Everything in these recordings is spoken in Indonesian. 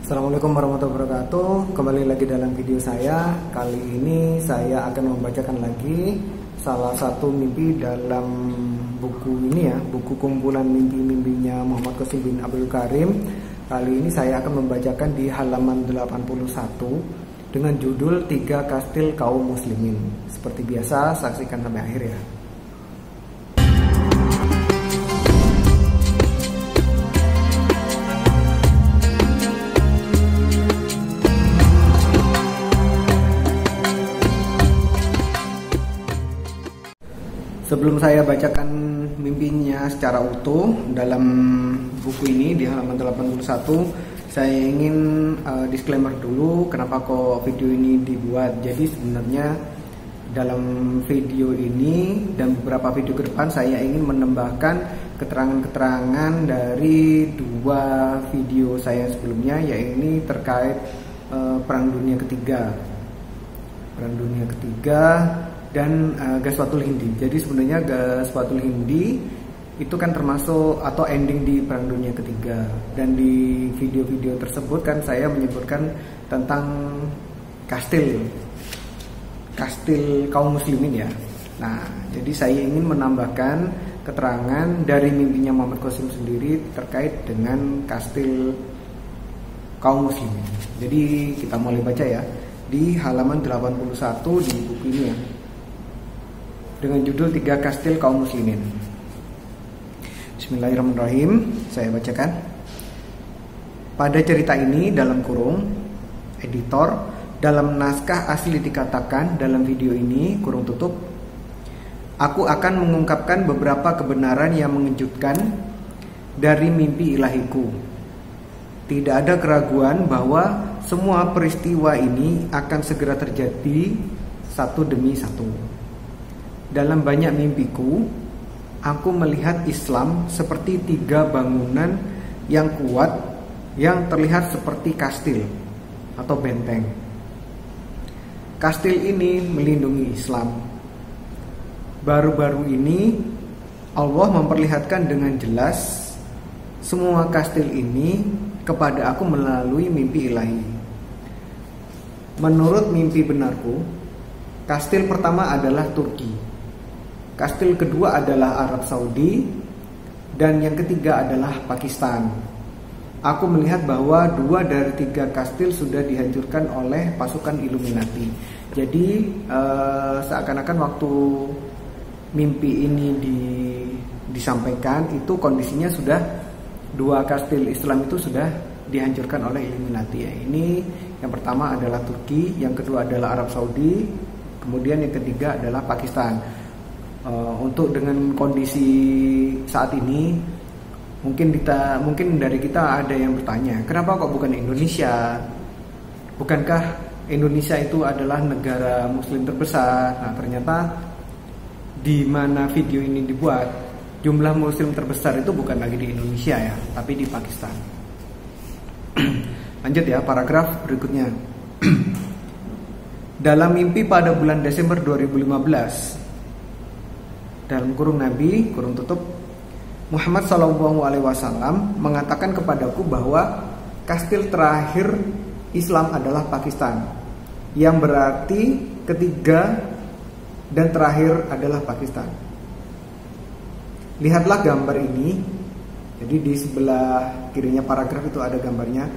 Assalamualaikum warahmatullahi wabarakatuh. Kembali lagi dalam video saya. Kali ini saya akan membacakan lagi salah satu mimpi dalam buku ini ya, buku kumpulan mimpi-mimpinya Muhammad Qasim bin Abdul Karim. Kali ini saya akan membacakan di halaman 81 dengan judul 3 Kastil Kaum Muslimin. Seperti biasa, saksikan sampai akhir ya. Sebelum saya bacakan mimpinya secara utuh dalam buku ini di halaman 81, saya ingin disclaimer dulu kenapa kok video ini dibuat. Jadi sebenarnya dalam video ini dan beberapa video ke depan saya ingin menambahkan keterangan-keterangan dari 2 video saya sebelumnya, yaitu terkait Perang Dunia Ketiga. Perang Dunia Ketiga dan Ghazwatul Hindi. Jadi sebenarnya Ghazwatul Hindi itu kan termasuk atau ending di Perang Dunia Ketiga. Dan di video-video tersebut kan saya menyebutkan tentang kastil kaum muslimin ya. Nah, jadi saya ingin menambahkan keterangan dari mimpinya Muhammad Qasim sendiri terkait dengan kastil kaum muslimin. Jadi kita mulai baca ya di halaman 81 di buku ini ya, dengan judul 3 Kastil Kaum Muslimin. Bismillahirrahmanirrahim. Saya bacakan. Pada cerita ini dalam kurung editor, dalam naskah asli dikatakan dalam video ini kurung tutup, aku akan mengungkapkan beberapa kebenaran yang mengejutkan dari mimpi ilahiku. Tidak ada keraguan bahwa semua peristiwa ini akan segera terjadi satu demi satu. Dalam banyak mimpiku, aku melihat Islam seperti 3 bangunan yang kuat yang terlihat seperti kastil atau benteng. Kastil ini melindungi Islam. Baru-baru ini Allah memperlihatkan dengan jelas semua kastil ini kepada aku melalui mimpi ilahi. Menurut mimpi benarku, kastil pertama adalah Turki. Kastil kedua adalah Arab Saudi, dan yang ketiga adalah Pakistan. Aku melihat bahwa 2 dari 3 kastil sudah dihancurkan oleh pasukan Illuminati. Jadi seakan-akan waktu mimpi ini disampaikan itu kondisinya sudah 2 kastil Islam itu sudah dihancurkan oleh Illuminati ya. Ini yang pertama adalah Turki, yang kedua adalah Arab Saudi, kemudian yang ketiga adalah Pakistan. Untuk dengan kondisi saat ini mungkin dari kita ada yang bertanya, kenapa kok bukan Indonesia? Bukankah Indonesia itu adalah negara muslim terbesar? Nah, ternyata di mana video ini dibuat, jumlah muslim terbesar itu bukan lagi di Indonesia ya, tapi di Pakistan. Lanjut ya, paragraf berikutnya. Dalam mimpi pada bulan Desember 2015, dalam kurung Nabi, kurung tutup, Muhammad SAW mengatakan kepadaku bahwa kastil terakhir Islam adalah Pakistan, yang berarti ketiga dan terakhir adalah Pakistan. Lihatlah gambar ini. Jadi di sebelah kirinya paragraf itu ada gambarnya.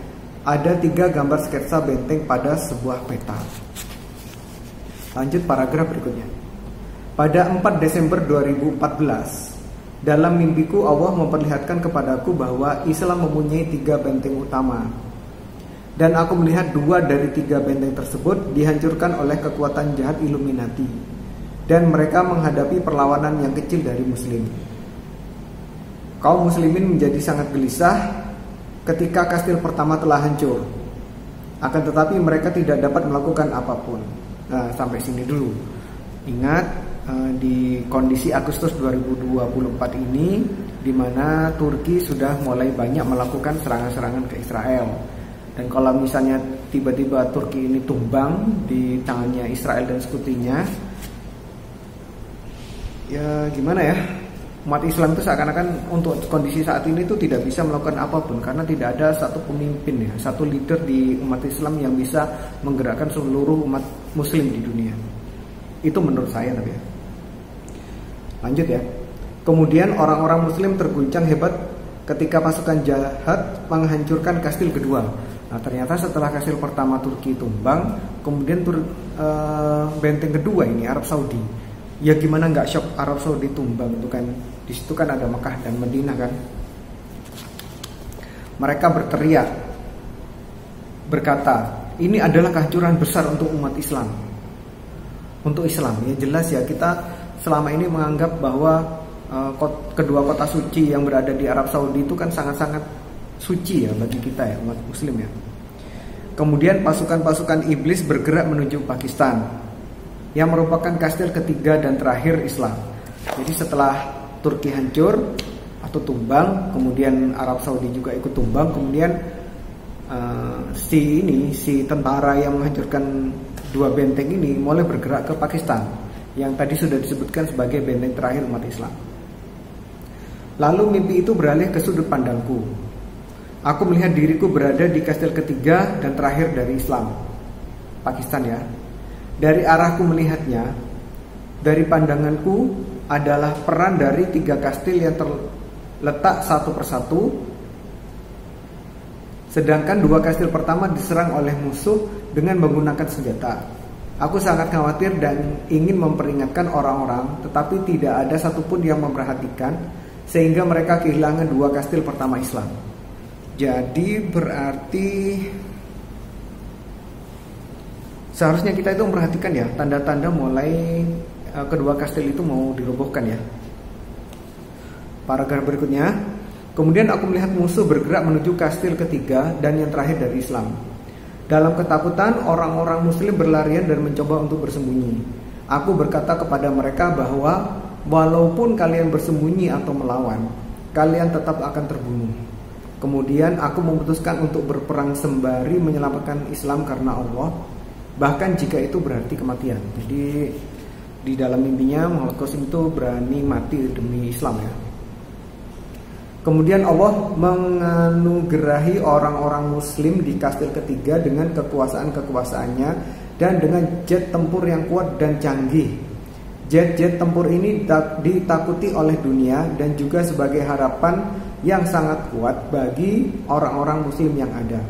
Ada 3 gambar sketsa benteng pada sebuah peta. Lanjut paragraf berikutnya. Pada 4 Desember 2014, dalam mimpiku Allah memperlihatkan kepadaku bahwa Islam mempunyai 3 benteng utama. Dan aku melihat 2 dari 3 benteng tersebut dihancurkan oleh kekuatan jahat Illuminati. Dan mereka menghadapi perlawanan yang kecil dari Muslim. Kaum Muslimin menjadi sangat gelisah ketika kastil pertama telah hancur. Akan tetapi mereka tidak dapat melakukan apapun. Nah, sampai sini dulu. Ingat, di kondisi Agustus 2024 ini, di mana Turki sudah mulai banyak melakukan serangan-serangan ke Israel. Dan kalau misalnya tiba-tiba Turki ini tumbang di tangannya Israel dan sekutunya, ya gimana ya? umat Islam itu seakan-akan untuk kondisi saat ini itu tidak bisa melakukan apapun karena tidak ada satu pemimpin ya, satu leader di umat Islam yang bisa menggerakkan seluruh umat Muslim di dunia. Itu menurut saya tapi ya. Lanjut ya. Kemudian orang-orang Muslim terguncang hebat ketika pasukan jahat menghancurkan kastil kedua. Nah ternyata setelah kastil pertama Turki tumbang, kemudian benteng kedua ini Arab Saudi. Ya gimana nggak shock Arab Saudi tumbang itu kan? Di situ kan ada Mekah dan Madinah kan. Mereka berteriak, berkata, ini adalah kehancuran besar untuk umat Islam. Untuk Islam ya jelas ya, kita selama ini menganggap bahwa kedua kota suci yang berada di Arab Saudi itu kan sangat-sangat suci ya bagi kita ya umat Muslim ya. Kemudian pasukan-pasukan iblis bergerak menuju Pakistan yang merupakan kastil ketiga dan terakhir Islam. Jadi setelah Turki hancur atau tumbang, kemudian Arab Saudi juga ikut tumbang, kemudian si tentara yang menghancurkan dua benteng ini mulai bergerak ke Pakistan yang tadi sudah disebutkan sebagai benteng terakhir umat Islam. Lalu mimpi itu beralih ke sudut pandangku. Aku melihat diriku berada di kastil ketiga dan terakhir dari Islam, Pakistan ya. Dari arahku melihatnya, dari pandanganku adalah peran dari tiga kastil yang terletak satu persatu, sedangkan dua kastil pertama diserang oleh musuh dengan menggunakan senjata. Aku sangat khawatir dan ingin memperingatkan orang-orang, tetapi tidak ada satupun yang memperhatikan, sehingga mereka kehilangan dua kastil pertama Islam. Jadi berarti seharusnya kita itu memperhatikan ya tanda-tanda mulai kedua kastil itu mau dirobohkan ya. Paragraf berikutnya, kemudian aku melihat musuh bergerak menuju kastil ketiga dan yang terakhir dari Islam. Dalam ketakutan, orang-orang Muslim berlarian dan mencoba untuk bersembunyi. Aku berkata kepada mereka bahwa walaupun kalian bersembunyi atau melawan, kalian tetap akan terbunuh. Kemudian aku memutuskan untuk berperang sembari menyelamatkan Islam karena Allah, bahkan jika itu berarti kematian. Jadi di dalam mimpinya Muhammad Qasim itu berani mati demi Islam ya. Kemudian Allah menganugerahi orang-orang Muslim di kastil ketiga dengan kekuasaan-kekuasaannya dan dengan jet tempur yang kuat dan canggih. Jet-jet tempur ini ditakuti oleh dunia dan juga sebagai harapan yang sangat kuat bagi orang-orang Muslim yang ada.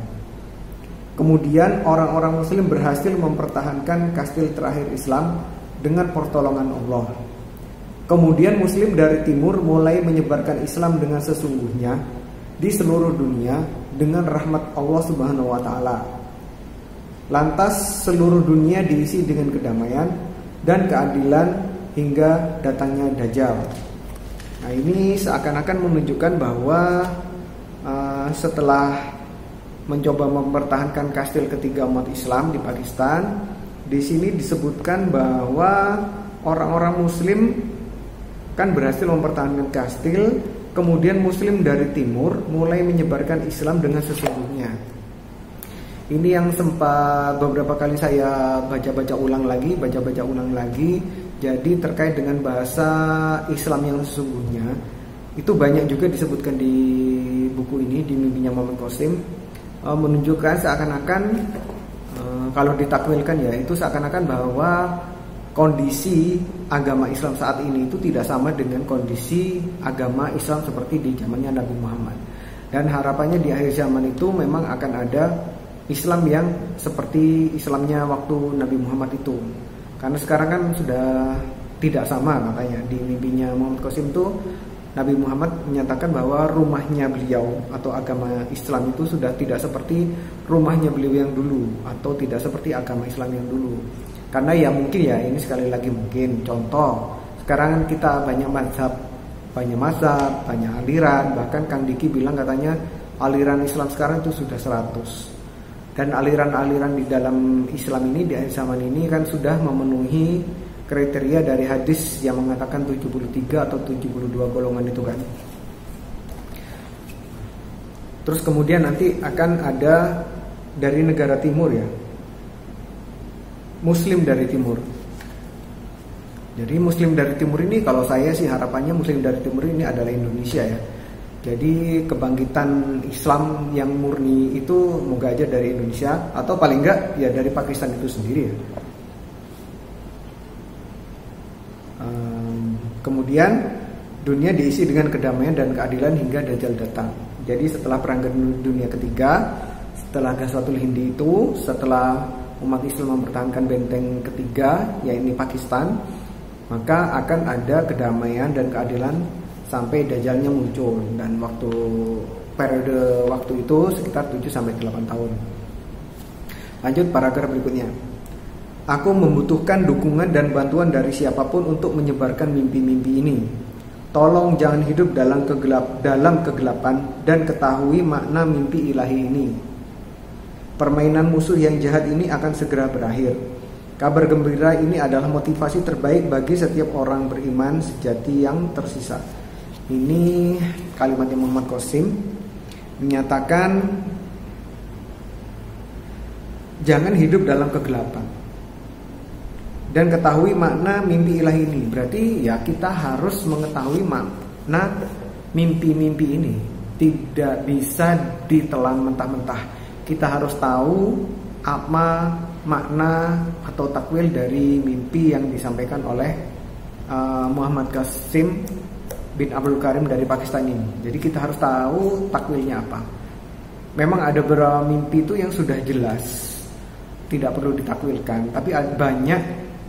Kemudian orang-orang Muslim berhasil mempertahankan kastil terakhir Islam dengan pertolongan Allah. Kemudian Muslim dari timur mulai menyebarkan Islam dengan sesungguhnya di seluruh dunia dengan rahmat Allah Subhanahu wa taala. Lantas seluruh dunia diisi dengan kedamaian dan keadilan hingga datangnya Dajjal. Nah, ini seakan-akan menunjukkan bahwa setelah mencoba mempertahankan kastil ketiga umat Islam di Pakistan, di sini disebutkan bahwa orang-orang Muslim kan berhasil mempertahankan kastil, kemudian Muslim dari timur mulai menyebarkan Islam dengan sesungguhnya. Ini yang sempat beberapa kali saya baca-baca ulang lagi. Jadi terkait dengan bahasa Islam yang sesungguhnya, itu banyak juga disebutkan di buku ini, di mimpinya Muhammad Qasim, menunjukkan seakan-akan kalau ditakwilkan ya, itu seakan-akan bahwa kondisi agama Islam saat ini itu tidak sama dengan kondisi agama Islam seperti di zamannya Nabi Muhammad. Dan harapannya di akhir zaman itu memang akan ada Islam yang seperti Islamnya waktu Nabi Muhammad itu. Karena sekarang kan sudah tidak sama, makanya di mimpinya Muhammad Qasim itu Nabi Muhammad menyatakan bahwa rumahnya beliau atau agama Islam itu sudah tidak seperti rumahnya beliau yang dulu, atau tidak seperti agama Islam yang dulu. Karena ya mungkin ya, ini sekali lagi mungkin contoh, sekarang kan kita banyak mazhab, banyak aliran. Bahkan Kang Diki bilang katanya aliran Islam sekarang itu sudah 100. Dan aliran-aliran di dalam Islam ini di akhir zaman ini kan sudah memenuhi kriteria dari hadis yang mengatakan 73 atau 72 golongan itu kan. Terus kemudian nanti akan ada dari negara timur ya, Muslim dari timur. Jadi Muslim dari Timur ini, kalau saya sih harapannya Muslim dari Timur ini adalah Indonesia ya. Jadi kebangkitan Islam yang murni itu moga aja dari Indonesia, atau paling enggak ya dari Pakistan itu sendiri ya. Kemudian dunia diisi dengan kedamaian dan keadilan hingga Dajjal datang. Jadi setelah Perang Dunia Ketiga, setelah Ghazwatul Hindi itu, setelah umat Islam mempertahankan benteng ketiga, yaitu Pakistan, maka akan ada kedamaian dan keadilan sampai Dajjalnya muncul. Dan periode waktu itu sekitar 7-8 tahun. Lanjut paragraf berikutnya. Aku membutuhkan dukungan dan bantuan dari siapapun untuk menyebarkan mimpi-mimpi ini. Tolong jangan hidup dalam kegelapan dan ketahui makna mimpi ilahi ini. Permainan musuh yang jahat ini akan segera berakhir. Kabar gembira ini adalah motivasi terbaik bagi setiap orang beriman sejati yang tersisa. Ini kalimatnya Muhammad Qasim menyatakan jangan hidup dalam kegelapan dan ketahui makna mimpi ilahi ini. Berarti ya kita harus mengetahui makna mimpi-mimpi ini. Tidak bisa ditelan mentah-mentah. Kita harus tahu apa makna atau takwil dari mimpi yang disampaikan oleh Muhammad Qasim bin Abdul Karim dari Pakistan ini. Jadi kita harus tahu takwilnya apa. Memang ada beberapa mimpi itu yang sudah jelas, tidak perlu ditakwilkan. Tapi banyak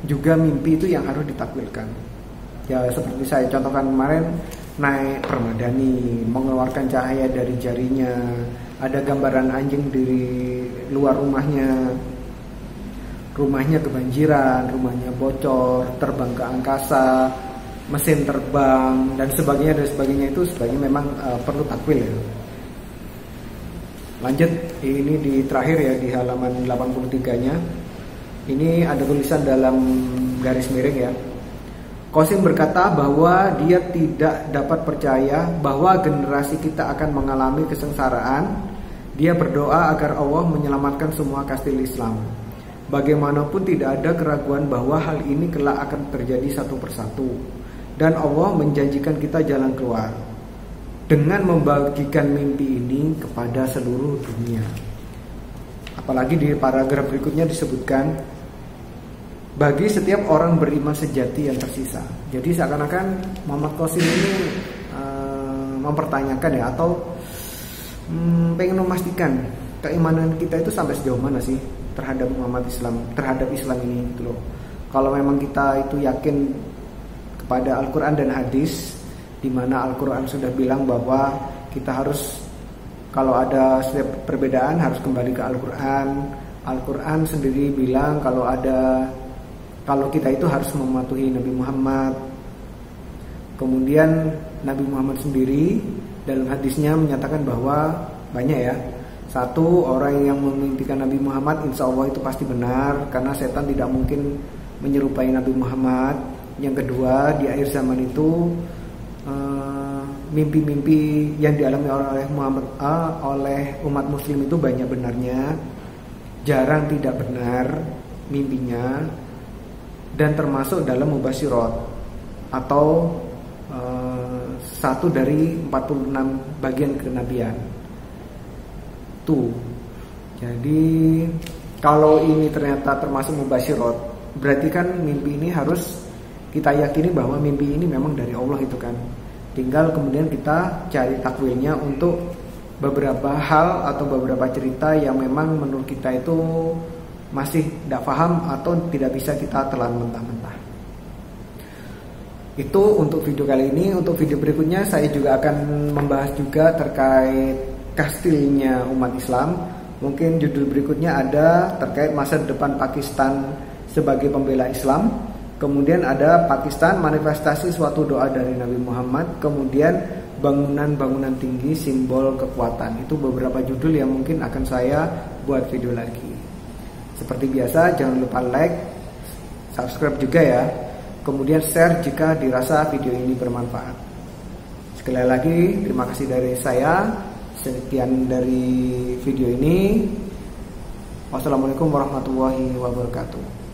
juga mimpi itu yang harus ditakwilkan. Ya seperti saya contohkan kemarin, naik permadani, mengeluarkan cahaya dari jarinya, ada gambaran anjing di luar rumahnya kebanjiran, rumahnya bocor, terbang ke angkasa, mesin terbang dan sebagainya itu sebaiknya memang perlu takwil ya. Lanjut, ini di terakhir ya, di halaman 83-nya. Ini ada tulisan dalam garis miring ya. Qasim berkata bahwa dia tidak dapat percaya bahwa generasi kita akan mengalami kesengsaraan. Dia berdoa agar Allah menyelamatkan semua kastil Islam. Bagaimanapun tidak ada keraguan bahwa hal ini kelak akan terjadi satu persatu. Dan Allah menjanjikan kita jalan keluar dengan membagikan mimpi ini kepada seluruh dunia. Apalagi di paragraf berikutnya disebutkan bagi setiap orang beriman sejati yang tersisa. Jadi seakan-akan Muhammad Qasim ini mempertanyakan ya, atau pengen memastikan keimanan kita itu sampai sejauh mana sih terhadap terhadap Islam ini gitu loh. Kalau memang kita itu yakin kepada Al-Quran dan hadis, di mana Al-Quran sudah bilang bahwa kita harus, kalau ada setiap perbedaan harus kembali ke Al-Quran. Al-Quran sendiri bilang kalau kita itu harus mematuhi Nabi Muhammad. Kemudian Nabi Muhammad sendiri dalam hadisnya menyatakan bahwa banyak ya. Satu, orang yang memimpikan Nabi Muhammad insya Allah itu pasti benar, karena setan tidak mungkin menyerupai Nabi Muhammad. Yang kedua, di akhir zaman itu mimpi-mimpi yang dialami oleh umat muslim itu banyak benarnya, jarang tidak benar mimpinya, dan termasuk dalam mubasyirat atau satu dari 46 bagian kenabian tuh. Jadi kalau ini ternyata termasuk mubasyirat, berarti kan mimpi ini harus kita yakini bahwa mimpi ini memang dari Allah itu kan. Tinggal kemudian kita cari takwilnya untuk beberapa hal atau beberapa cerita yang memang menurut kita itu masih tidak paham atau tidak bisa kita telan mentah-mentah. Itu untuk video kali ini. Untuk video berikutnya saya juga akan membahas juga terkait kastilnya umat Islam. Mungkin judul berikutnya ada terkait masa depan Pakistan sebagai pembela Islam. Kemudian ada Pakistan manifestasi suatu doa dari Nabi Muhammad. Kemudian bangunan-bangunan tinggi simbol kekuatan. Itu beberapa judul yang mungkin akan saya buat video lagi. Seperti biasa jangan lupa like, subscribe juga ya. Kemudian share jika dirasa video ini bermanfaat. Sekali lagi terima kasih dari saya. Sekian dari video ini. Wassalamualaikum warahmatullahi wabarakatuh.